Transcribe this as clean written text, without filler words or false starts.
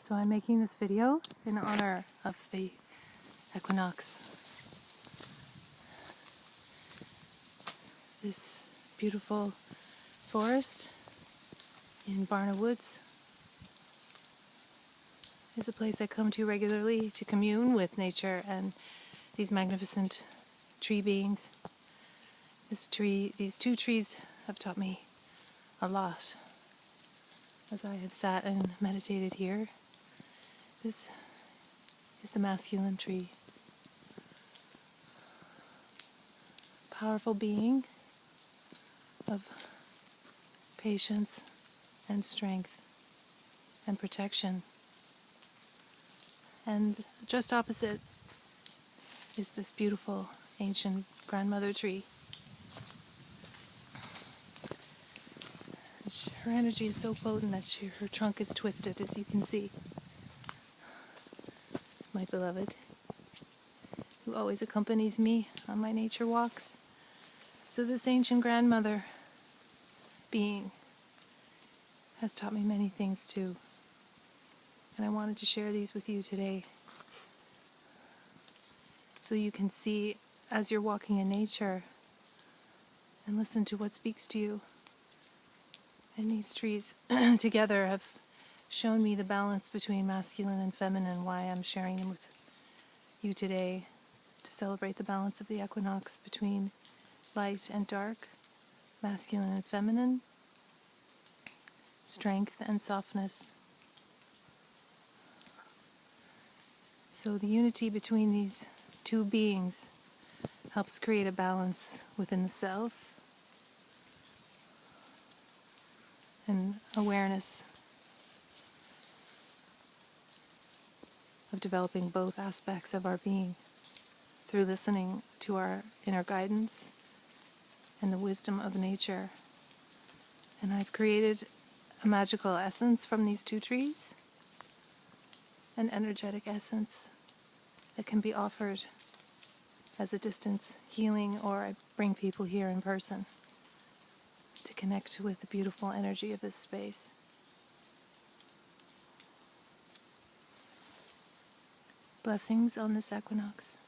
So I'm making this video in honor of the equinox. This beautiful forest in Barna Woods is a place I come to regularly to commune with nature and these magnificent tree beings. These two trees have taught me a lot as I have sat and meditated here. This is the masculine tree. Powerful being of patience and strength and protection. And just opposite is this beautiful ancient grandmother tree. Her energy is so potent that her trunk is twisted, as you can see. It's my beloved, who always accompanies me on my nature walks. So this ancient grandmother being has taught me many things too. And I wanted to share these with you today, so you can see as you're walking in nature and listen to what speaks to you. And these trees together have shown me the balance between masculine and feminine, why I'm sharing them with you today, to celebrate the balance of the equinox between light and dark, masculine and feminine, strength and softness. So the unity between these two beings helps create a balance within the self and awareness of developing both aspects of our being through listening to our inner guidance and the wisdom of nature. And I've created a magical essence from these two trees, an energetic essence that can be offered as a distance healing, or I bring people here in person to connect with the beautiful energy of this space. Blessings on this equinox.